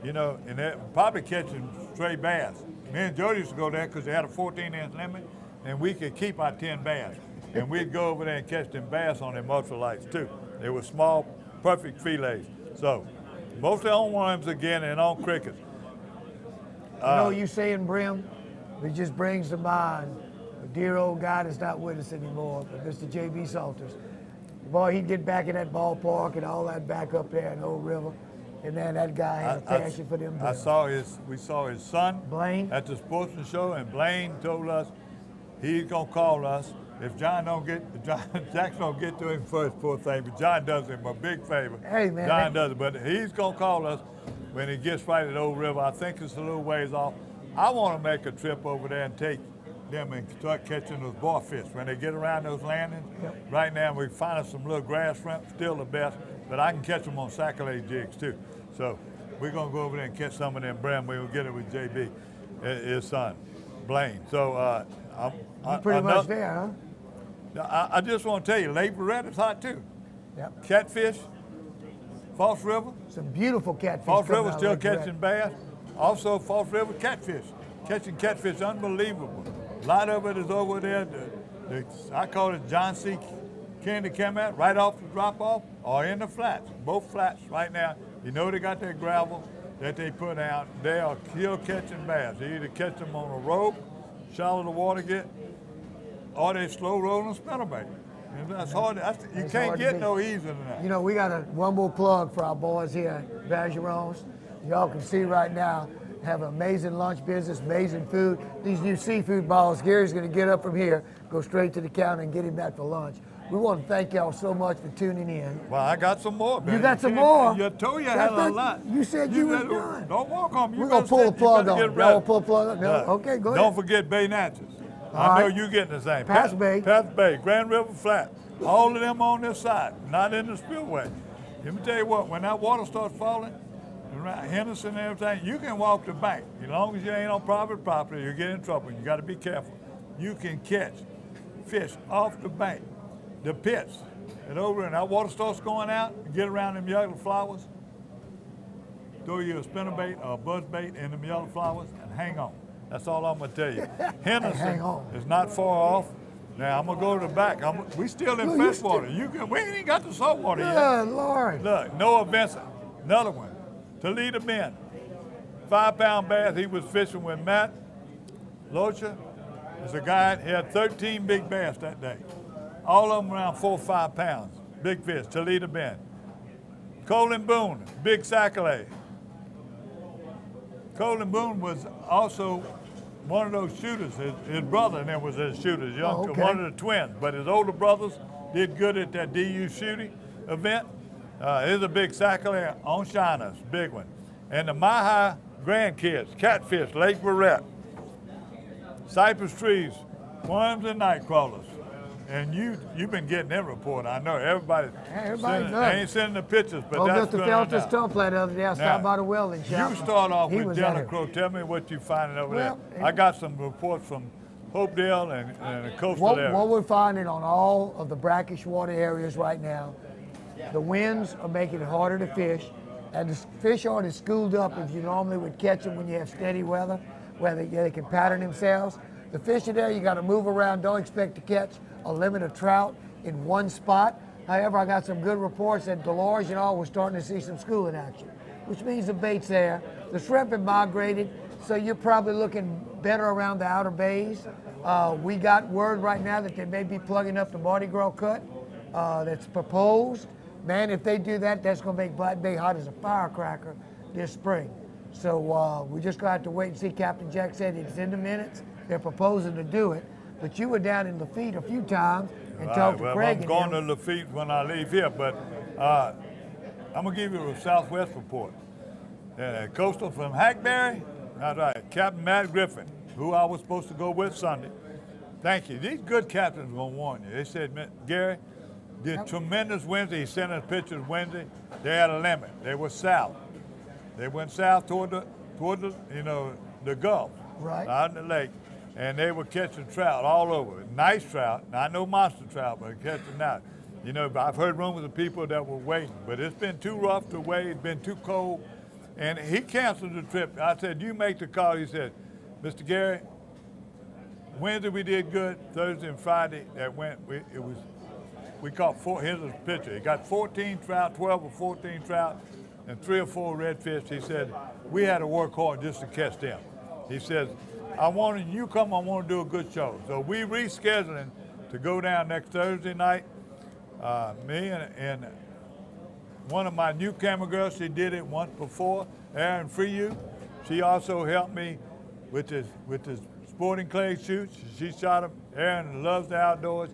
and they're probably catching stray bass. Me and Jody used to go there because they had a 14-inch limit, and we could keep our 10 bass. And we'd go over there and catch them bass on them ultralights too. They were small, perfect fillets. So, mostly on worms again and on crickets. You saying brim, it just brings to mind a dear old guy that's not with us anymore, but Mr. J.B. Salters. Boy, he'd get back in that ballpark and all that back up there in Old River. And man, that guy had a passion for them. We saw his son, Blaine, at the sportsman show, and Blaine told us he's gonna call us if Jackson don't get to him first, poor thing. But John does him a big favor. Hey man, John does it, but he's gonna call us when he gets right at Old River. I think it's a little ways off. I want to make a trip over there and take them and start catching those boarfish when they get around those landings. Yep. Right now, we find some little grass shrimp, still the best. But I can catch them on Sacalay jigs too. So we're gonna go over there and catch some of them brim. We'll get it with JB, his son, Blaine. So I'm pretty much there, huh? I just want to tell you, Lake Loretta's hot too. Yep. Catfish, False River. Some beautiful catfish. False River still catching bass. Also, False River catfish, catching catfish, unbelievable. A lot of it is over there. I call it John C. Kennedy came out right off the drop-off or in the flats, both flats right now. They got that gravel that they put out. They are still catching bass. They either catch them on a rope, shallow the water get, or they slow roll and spinnerbait. And that's hard. You can't get no easier than that. We got one more plug for our boys here at Bergerons. Y'all can see right now, have an amazing lunch business, amazing food. These new seafood balls, Gary's going to get up from here, go straight to the counter and get him that for lunch. We want to thank y'all so much for tuning in. Well, I got some more, baby. You got some more? I told you I had a lot. You said you was done. Don't walk on me. We're going to pull the plug on. Y'all pull the plug on? No? Okay, go ahead. Don't forget Bay Natchez. I know you getting the same. Pass Bay. Pass Bay, Grand River Flat. All of them on this side, not in the spillway. Let me tell you what, when that water starts falling, around Henderson and everything, you can walk the bank. As long as you ain't on private property, you get in trouble. You got to be careful. You can catch fish off the bank, the pits, and over, and that water starts going out, you get around them yellow flowers, throw you a spinnerbait or a buzzbait in them yellow flowers, and hang on. That's all I'm going to tell you. Henderson is not far off. Now, I'm going to go to the back. We still in freshwater. We ain't even got the salt water yet. Good Lord. Look, Noah Vincent, another one. Toledo Bend, 5-pound bass. He was fishing with Matt Locha. There's a guy, he had 13 big bass that day. All of them around 4 or 5 pounds. big fish, Toledo Bend. Colin Boone, big sac-a-lay. Colin Boone was also one of those shooters. His brother and then was his shooters, one of the twins. But his older brothers did good at that DU shooting event. Here's a big sac-a-lay on Shiners, big one. And the Mahi grandkids, catfish, Lake Barrett, cypress trees, worms and night crawlers. And you've been getting that report. I know everybody. I ain't sending the pictures, but that's Mr. Feltus told play the other day. I stopped by the welding shop. You start off with Delacroix. Tell me what you're finding over there. I got some reports from Hopedale and the coastal area. What we're finding on all of the brackish water areas right now, the winds are making it harder to fish, and the fish aren't as schooled up as you normally would catch them when you have steady weather, where they can pattern themselves. The fish are there, you got to move around. Don't expect to catch a limit of trout in one spot. However, I got some good reports at Dolores and all, we're starting to see some schooling action, which means the bait's there. The shrimp have migrated, so you're probably looking better around the outer bays. We got word right now that they may be plugging up the Mardi Gras cut that's proposed. Man, if they do that, that's gonna make Black Bay hot as a firecracker this spring. So we're just gonna have to wait and see. Captain Jack said it's in the minutes. They're proposing to do it. But you were down in Lafitte a few times and talked to Craig. I'm going to Lafitte when I leave here, but I'm going to give you a Southwest report. Coastal from Hackberry, that's right, Captain Matt Griffin, who I was supposed to go with Sunday. Thank you. These good captains are going to warn you. They said, Gary, did tremendous Wednesday. He sent us pictures Wednesday. They had a limit. They were south. They went south toward the the Gulf, right out in the lake. And they were catching trout all over. Nice trout, not no monster trout, but catching that. You know, I've heard rumors of people that were waiting, but it's been too rough to wait. It's been too cold. And he canceled the trip. I said, you make the call. He said, Mr. Gary, Wednesday we did good. Thursday and Friday we caught here's a picture. He got 14 trout, 12 or 14 trout, and 3 or 4 redfish. He said, we had to work hard just to catch them. He says, I want to do a good show. So we rescheduling to go down next Thursday night. Me and one of my new camera girls, she did it once before, Erin Freyu. She also helped me with this sporting clay shoots. She shot them. Erin loves the outdoors.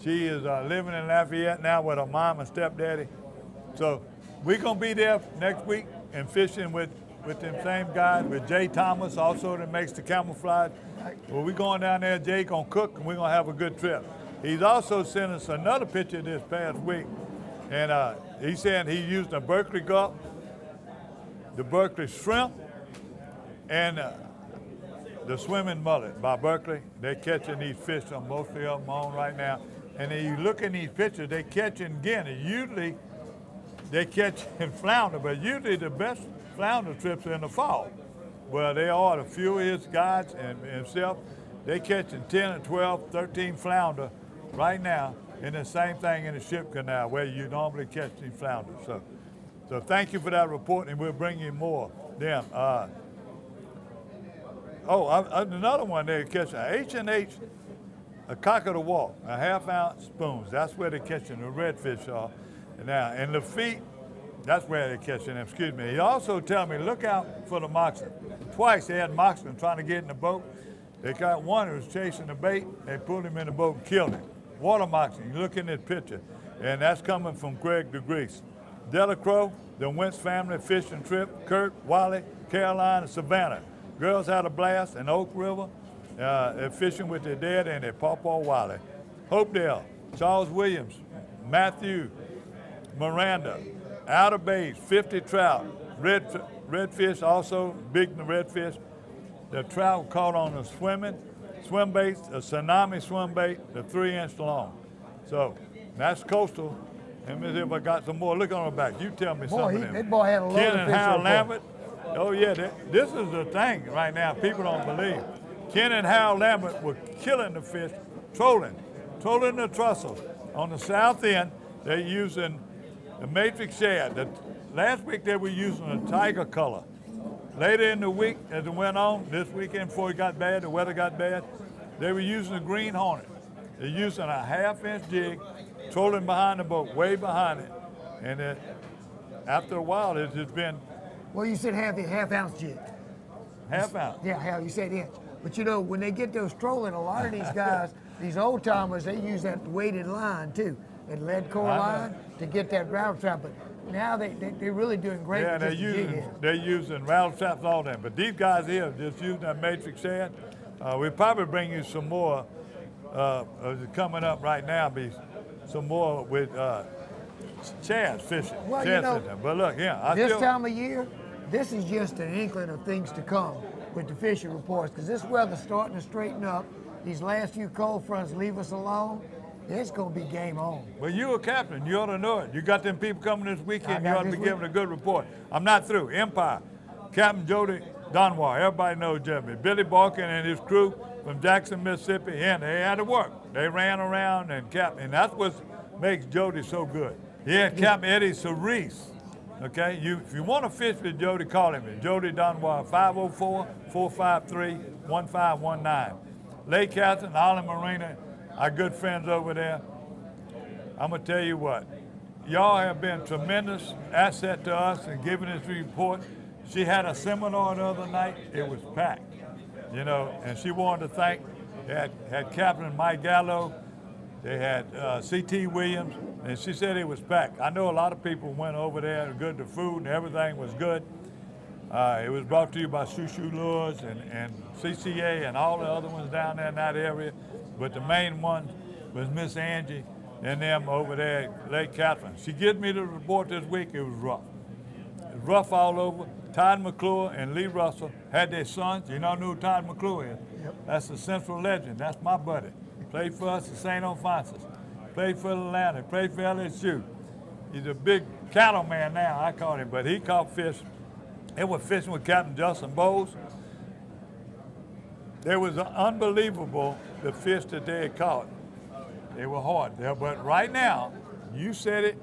She is living in Lafayette now with her mom and stepdaddy. So we're going to be there next week and fishing with them same guys, with Jay Thomas also that makes the camouflage. Well, we're going down there, Jay gonna cook, and we're gonna have a good trip. He's also sent us another picture this past week, and he's saying he used the Berkeley Gulp, the Berkeley Shrimp, and the Swimming Mullet by Berkeley. They're catching these fish, on mostly of them on right now. And then you look in these pictures, they catching again, and usually they catch in flounder, but usually the best flounder trips are in the fall. Well, they are, the few of his guides and himself, they catching 10 or 12, 13 flounder right now, and the same thing in the ship canal where you normally catch these flounders. So thank you for that report, and we'll bring you more. Them. Another one they're catching, H&H, a cock of the walk, a half-ounce spoons. That's where they're catching the redfish are. Now, in Lafitte, that's where they're catching them, excuse me. He also tell me, look out for the moccasin. Twice they had moccasin trying to get in the boat. They got one who was chasing the bait. They pulled him in the boat and killed him. Water moccasin, you look in this picture. And that's coming from Greg DeGrease. Delacroix, the Wentz family fishing trip, Kurt, Wally, Caroline, and Savannah. Girls had a blast in Oak River. They're fishing with their dad and their pawpaw Wally. Hopedale, Charles Williams, Matthew, Miranda, Outer Bays, 50 trout, redfish also, big redfish. The trout caught on the swim baits, a tsunami swim bait, the 3-inch long. So that's coastal. Let me see if I got some more. Look on the back. You tell me some of them. That boy had a lot Ken of and fish Hal on Lambert. Oh yeah, this is the thing right now. People don't believe. Ken and Hal Lambert were killing the fish, trolling the trussels. On the south end, they're using the matrix shad. Last week they were using a tiger color. Later in the week, as it went on, this weekend before it got bad, the weather got bad, they were using a green hornet. They're using a 1/2-inch jig trolling behind the boat, way behind it. And then after a while, it's just been. Well, you said half ounce jig. Half ounce. Yeah, you said inch. But you know, when they get those trolling, a lot of these guys, these old timers, they use that weighted line too, that lead core line to get that rattle trap. But now they're really doing great. Yeah, they're using rattle traps, all that. But these guys here just using that matrix shad. We'll probably bring you some more coming up right now. Be some more with chads fishing. Well, you know, but look, this time of year, this is just an inkling of things to come with the fishing reports, because this weather's starting to straighten up. These last few cold fronts leave us alone. It's going to be game on. Well, you're a captain. You ought to know it. You got them people coming this weekend. You ought to be giving a good report. I'm not through. Empire, Captain Jody Donwar. Everybody knows Jimmy. Billy Balkin and his crew from Jackson, Mississippi. And they had to work. They ran around and and that's what makes Jody so good. He had Captain Eddie Cerise. Okay, if you want to fish with Jody, call him. Jody Donwar, 504-453-1519. Lake Catherine, Island Marina, our good friends over there. I'm going to tell you what, y'all have been a tremendous asset to us in giving this report. She had a seminar the other night. It was packed, you know, and she wanted to thank, had Captain Mike Gallo, they had C.T. Williams, and she said it was packed. I know a lot of people went over there, good, the food and everything was good. It was brought to you by Shushu Lures and CCA and all the other ones down there in that area. But the main one was Miss Angie and them over there at Lake Catherine. She gives me the report this week. It was rough. It was rough all over. Todd McClure and Lee Russell had their sons. You know who Todd McClure is? Yep. That's the Central legend. That's my buddy. Played for us at St. Alphonsus. Played for Atlanta. Played for LSU. He's a big cattleman now, I call him, but he caught fish. They were fishing with Captain Justin Bowles. They was unbelievable, the fish that they had caught. They were hard. But right now, you said it,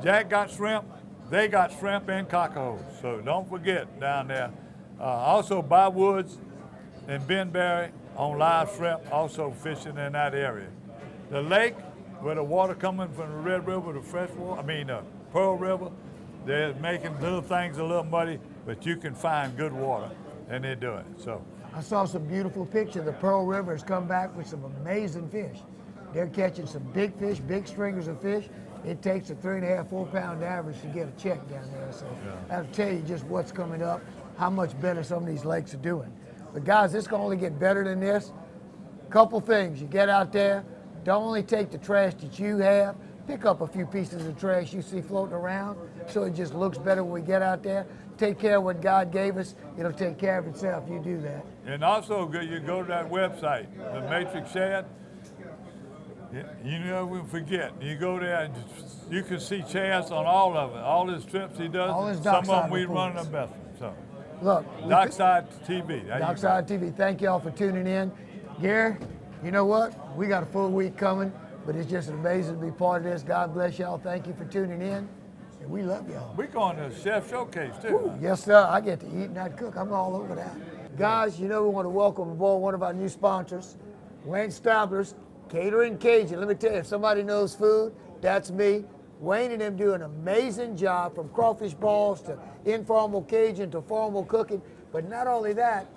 Jack got shrimp, they got shrimp and cockerels. So don't forget down there. Also, Bob Woods and Ben Berry on live shrimp, also fishing in that area. The lake, where the water coming from the Red River, the fresh water, Pearl River, they're making little things a little muddy, but you can find good water, and they're doing it. So I saw some beautiful pictures. The Pearl River has come back with some amazing fish. They're catching some big fish, big stringers of fish. It takes a 3.5, 4 pound average to get a check down there. So that'll tell you just what's coming up, how much better some of these lakes are doing. But guys, this can only get better than this. Couple things, you get out there, don't only take the trash that you have, pick up a few pieces of trash you see floating around so it just looks better when we get out there. Take care of what God gave us. It'll take care of itself. You do that. And also, you go to that website, the Matrix Shad. You never forget. You go there, and you can see Chaz on all of it. All his trips he does. All his some of them dockside we reports. run the best. So, look, Dockside TV. Dockside TV. Thank y'all for tuning in. Gary, you know what? We got a full week coming, but it's just amazing to be part of this. God bless y'all. Thank you for tuning in. And we love y'all. We're going to Chef Showcase, too. Ooh, yes, sir. I get to eat and not cook. I'm all over that. Guys, you know we want to welcome aboard one of our new sponsors, Wayne Stabler's Catering Cajun. Let me tell you, if somebody knows food, that's me. Wayne and them do an amazing job, from crawfish balls to informal Cajun to formal cooking. But not only that,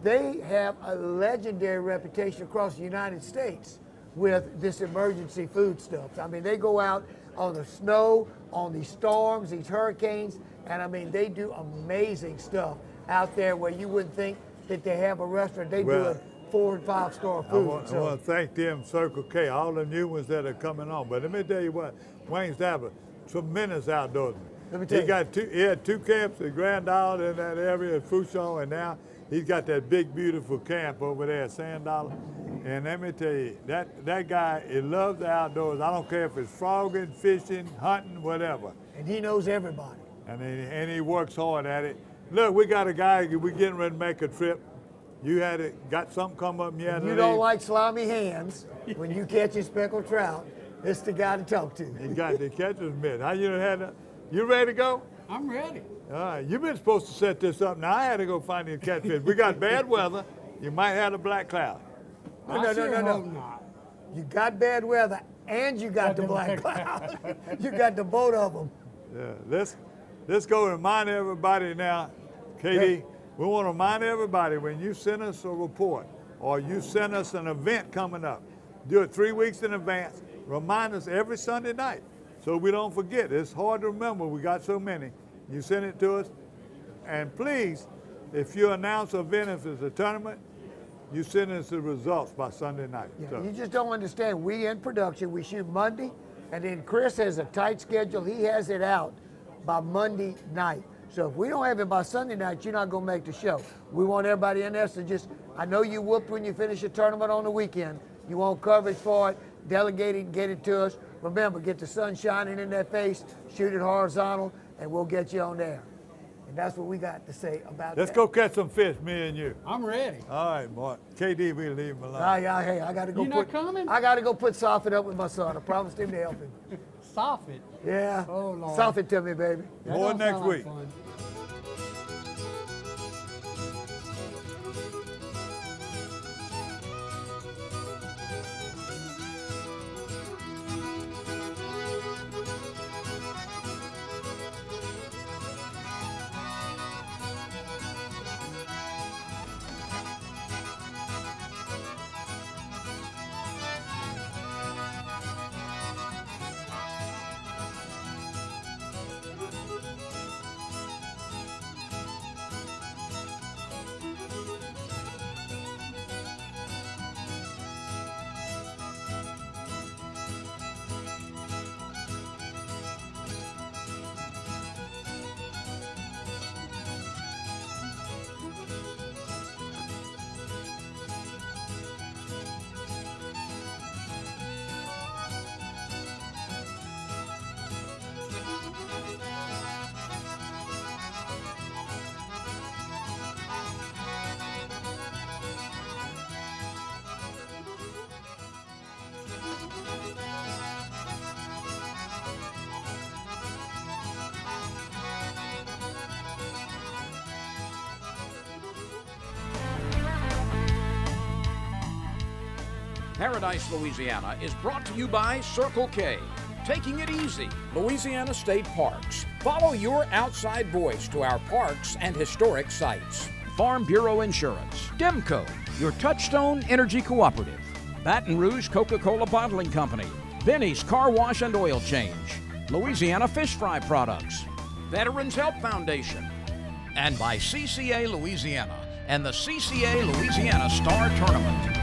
they have a legendary reputation across the United States with this emergency food stuff. I mean, they go out on the snow, on these storms, these hurricanes, and they do amazing stuff out there where you wouldn't think that they have a restaurant. They do a 4- and 5-star food. I want to thank them, Circle K, all the new ones that are coming on. But let me tell you what, Wayne Stabler, tremendous outdoorsman. Let me tell you. He had 2 camps at Grand Isle in that area at Fouchon, and now he's got that big, beautiful camp over there at Sand Dollar. And let me tell you, that guy, he loves the outdoors. I don't care if it's frogging, fishing, hunting, whatever. And he knows everybody. And he works hard at it. Look, we got a guy, we're getting ready to make a trip. You got something come up and you had to leave. You don't like slimy hands when you catch a speckled trout. It's the guy to talk to. He got the catcher's mitt. How you you ready to go? I'm ready. All right, you've been supposed to set this up. Now I had to go find you a catfish. We got bad weather. You might have a black cloud. No. Hope not. You got bad weather and you got the black cloud. You got the both of them. Yeah, let's go remind everybody now, KD, we want to remind everybody when you send us a report or you send us an event coming up, do it 3 weeks in advance. Remind us every Sunday night so we don't forget. It's hard to remember. We got so many. You send it to us. And please, if you announce an event, if it's a tournament, you send us the results by Sunday night. Yeah, So. You just don't understand. We in production, we shoot Monday, and then Chris has a tight schedule. He has it out by Monday night. So if we don't have it by Sunday night, you're not going to make the show. We want everybody in there, so just, I know you whooped when you finish a tournament on the weekend. You want coverage for it, delegate it, get it to us. Remember, get the sun shining in their face, shoot it horizontal, and we'll get you on there. And that's what we got to say about Let's that. go catch some fish, me and you. I'm ready. All right, boy. KD, we leave him alone. Hey, I got to go. You not coming? I got to go put Soffit up with my son. I promised him to help him. Soffit? Yeah. Oh, Lord. Soffit to me, baby. More next week. Fun. Paradise, Louisiana is brought to you by Circle K. Taking it easy, Louisiana State Parks. Follow your outside voice to our parks and historic sites. Farm Bureau Insurance. Demco, your Touchstone Energy Cooperative. Baton Rouge Coca-Cola Bottling Company. Benny's Car Wash and Oil Change. Louisiana Fish Fry Products. Veterans Help Foundation. And by CCA Louisiana and the CCA Louisiana Star Tournament.